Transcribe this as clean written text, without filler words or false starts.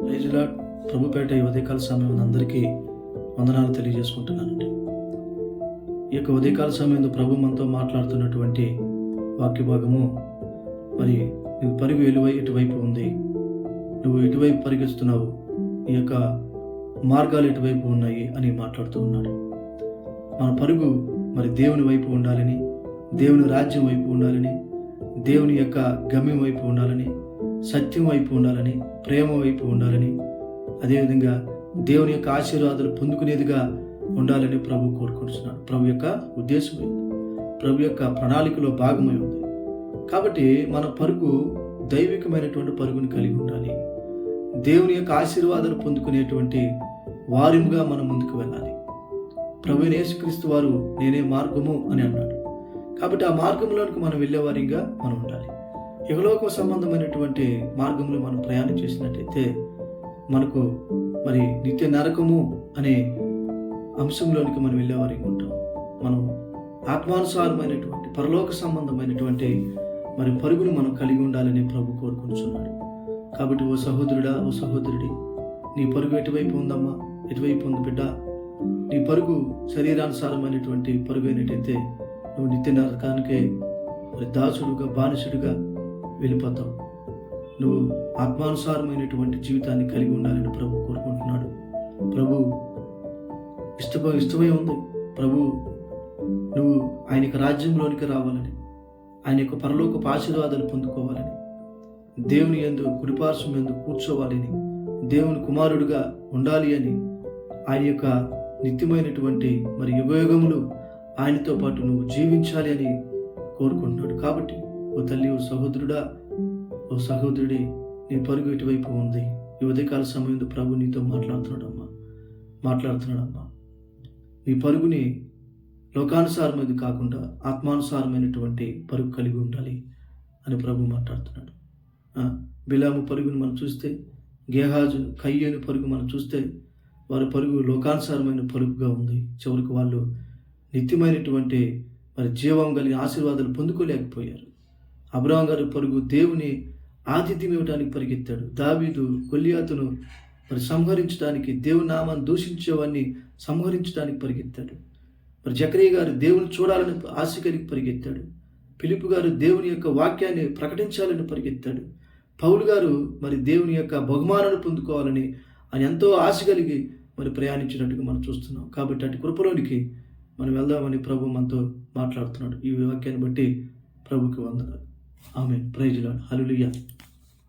Praise lord. ప్రభుపేట ఈ ఉదయకాల సమయం అందరికీ వందనాలు తెలియజేసుకుంటున్నానండి. ఈ యొక్క ఉదయకాల సమయంలో ప్రభు మనతో మాట్లాడుతున్నటువంటి వాక్య భాగము, మరి నీ పరుగు ఎటువైపు ఉంది, నువ్వు ఎటువైపు పరిగెత్తుతున్నావు, ఈ యొక్క మార్గాలు ఎటువైపు ఉన్నాయి అని మాట్లాడుతూ ఉన్నాడు. మన పరుగు మరి దేవుని వైపు ఉండాలని, దేవుని రాజ్యం వైపు ఉండాలని, దేవుని యొక్క గమ్యం వైపు ఉండాలని, సత్యం వైపు ఉండాలని, ప్రేమ వైపు ఉండాలని, అదేవిధంగా దేవుని యొక్క ఆశీర్వాదాలు పొందుకునేదిగా ఉండాలని ప్రభు కోరుకుంటున్నాడు. ప్రభు యొక్క ఉద్దేశం ప్రభు యొక్క ప్రణాళికలో భాగమై ఉంది. కాబట్టి మన పరుగు దైవికమైనటువంటి పరుగుని కలిగి ఉండాలి. దేవుని యొక్క ఆశీర్వాదాలు పొందుకునేటువంటి వారిముగా మనం ముందుకు వెళ్ళాలి. ప్రభు యేసుక్రీస్తు వారు నేనే మార్గము అని అన్నాడు. కాబట్టి ఆ మార్గంలోనికి మనం వెళ్ళేవారిగా మనం ఉండాలి. ఇహలోక సంబంధమైనటువంటి మార్గంలో మనం ప్రయాణం చేసినట్టయితే మనకు మరి నిత్య నరకము అనే అంశంలోనికి మనం వెళ్ళేవారిగా ఉంటాం. మనం ఆత్మానుసారమైనటువంటి పరలోక సంబంధమైనటువంటి మరి పరుగును మనం కలిగి ఉండాలని ప్రభు కోరుకుంటున్నాడు. కాబట్టి ఓ సహోదరుడా, ఓ సహోదరుడి, నీ పరుగు ఎటువైపు ఉందమ్మా, ఎటువైపు ఉంది బిడ్డ? నీ పరుగు శరీరానుసారమైనటువంటి పరుగు అయినట్టయితే నువ్వు నిత్య నరకానికే మరి దాసుడుగా, బానిసుడుగా వెళ్ళిపోతావు. నువ్వు ఆత్మానుసారమైనటువంటి జీవితాన్ని కలిగి ఉండాలని ప్రభు కోరుకుంటున్నాడు. ప్రభు ఇష్టమై ఉంది. ప్రభు నువ్వు ఆయన యొక్క రాజ్యంలోనికి రావాలని, ఆయన యొక్క పరలోకపు ఆశీర్వాదాలు పొందుకోవాలని, దేవుని యందు కుడిపార్శ్వం యందు కూర్చోవాలని, దేవుని కుమారుడిగా ఉండాలి అని, ఆయన యొక్క నిత్యమైనటువంటి మరి యుగయుగములు ఆయనతో పాటు నువ్వు జీవించాలి అని కోరుకుంటున్నాడు. కాబట్టి ఓ తల్లి, ఓ సహోదరుడా, ఓ సహోదరుడి, నీ పరుగు ఇటువైపు ఉంది. ఈ ఉదయకాల సమయంలో ప్రభు నీతో మాట్లాడుతున్నాడమ్మా. నీ పరుగుని లోకానుసారమైనది కాకుండా ఆత్మానుసారమైనటువంటి పరుగు కలిగి ఉండాలి అని ప్రభు మాట్లాడుతున్నాడు. బిలాము పరుగుని మనం చూస్తే, గేహాజు, కయ్యేను పరుగు మనం చూస్తే, వారి పరుగు లోకానుసారమైన పరుగుగా ఉంది. చివరికి వాళ్ళు నిత్యమైనటువంటి మరి జీవం కలిగిన ఆశీర్వాదాలు పొందుకోలేకపోయారు. అబ్రహాం గారి పరుగు దేవుని ఆతిథ్యం ఇవ్వడానికి పరిగెత్తాడు. దావీదు గొల్లియాతును మరి సంహరించడానికి, దేవుని నామాన్ని దూషించేవాడిని సంహరించడానికి పరిగెత్తాడు. మరి జకరియా గారు దేవుని చూడాలని ఆశ కలిగి పరిగెత్తాడు. ఫిలిప్పు గారు దేవుని యొక్క వాక్యాన్ని ప్రకటించాలని పరిగెత్తాడు. పౌలు గారు మరి దేవుని యొక్క బహుమానాన్ని పొందుకోవాలని ఆయన ఎంతో ఆశ కలిగి మరి ప్రయాణించినట్టుగా మనం చూస్తున్నాం. కాబట్టి అటు కృపలోనికి మనం వెళ్దామని ప్రభు మనతో మాట్లాడుతున్నాడు. ఈ వాక్యాన్ని బట్టి ప్రభుకి వందనాలు. ఆమేన్. Praise Lord. హల్లెలూయా.